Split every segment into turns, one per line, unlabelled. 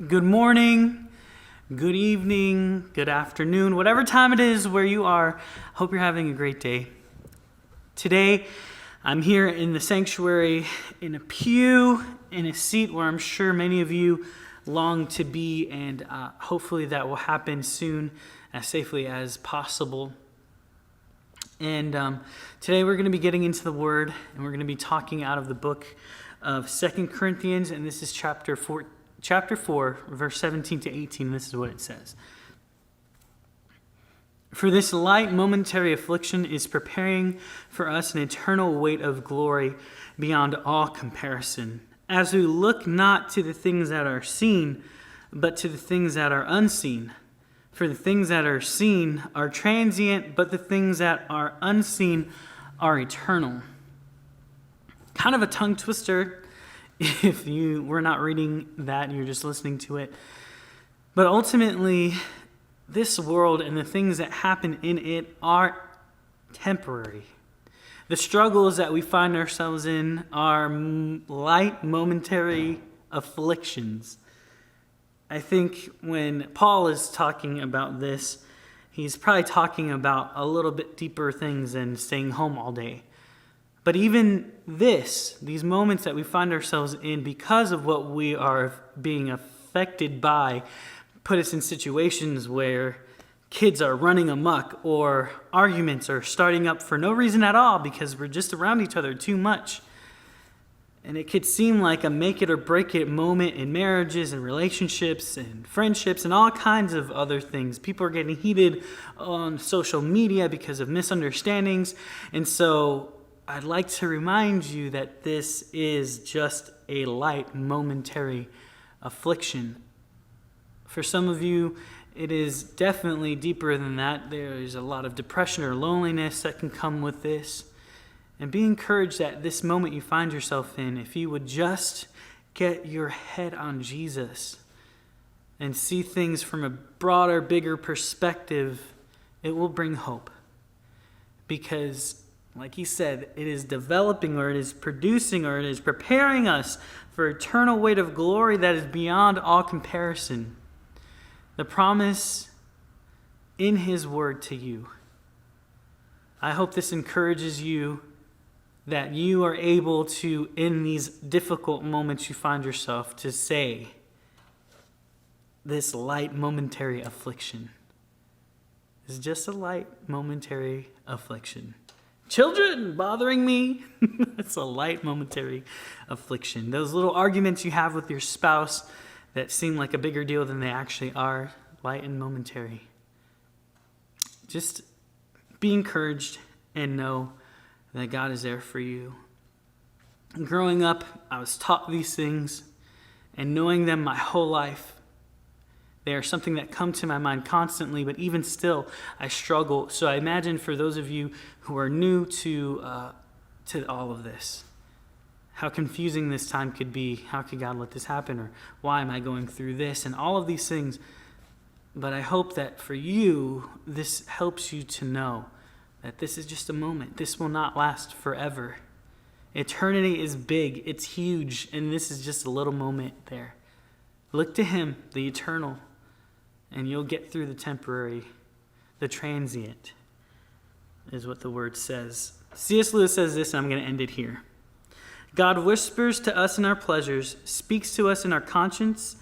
Good morning, good evening, good afternoon, whatever time it is where you are. Hope you're having a great day. Today, I'm here in the sanctuary in a pew, in a seat where I'm sure many of you long to be, and hopefully that will happen soon, as safely as possible. And today we're going to be getting into the Word, and we're going to be talking out of the book of 2 Corinthians, and this is chapter 4, verse 17 to 18. This is what it says. For this light momentary affliction is preparing for us an eternal weight of glory beyond all comparison, as we look not to the things that are seen, but to the things that are unseen. For the things that are seen are transient, but the things that are unseen are eternal. Kind of a tongue twister if you were not reading that and you're just listening to it. But ultimately, this world and the things that happen in it are temporary. The struggles that we find ourselves in are light, momentary afflictions. I think when Paul is talking about this, he's probably talking about a little bit deeper things than staying home all day. But even these moments that we find ourselves in because of what we are being affected by, put us in situations where kids are running amok or arguments are starting up for no reason at all because we're just around each other too much. And it could seem like a make it or break it moment in marriages and relationships and friendships and all kinds of other things. People are getting heated on social media because of misunderstandings. And so I'd like to remind you that this is just a light, momentary affliction. For some of you, it is definitely deeper than that. There's a lot of depression or loneliness that can come with this. And be encouraged that this moment you find yourself in, if you would just get your head on Jesus and see things from a broader, bigger perspective, it will bring hope. Because like he said, it is developing or it is producing or it is preparing us for eternal weight of glory that is beyond all comparison. The promise in his word to you. I hope this encourages you that you are able to, in these difficult moments you find yourself, to say, this light momentary affliction is just a light momentary affliction. Children bothering me. It's a light momentary affliction. Those little arguments you have with your spouse that seem like a bigger deal than they actually are, light and momentary. Just be encouraged and know that God is there for you. Growing up, I was taught these things, and knowing them my whole life, they are something that come to my mind constantly, but even still, I struggle. So I imagine for those of you who are new to all of this, how confusing this time could be. How could God let this happen? Or why am I going through this? And all of these things. But I hope that for you, this helps you to know that this is just a moment. This will not last forever. Eternity is big. It's huge. And this is just a little moment there. Look to him, the eternal, and you'll get through the temporary. The transient is what the word says. C.S. Lewis says this, and I'm going to end it here. God whispers to us in our pleasures, speaks to us in our conscience,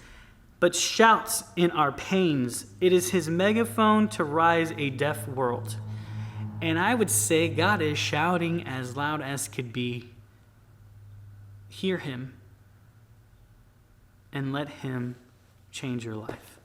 but shouts in our pains. It is his megaphone to rise a deaf world. And I would say God is shouting as loud as could be. Hear him and let him change your life.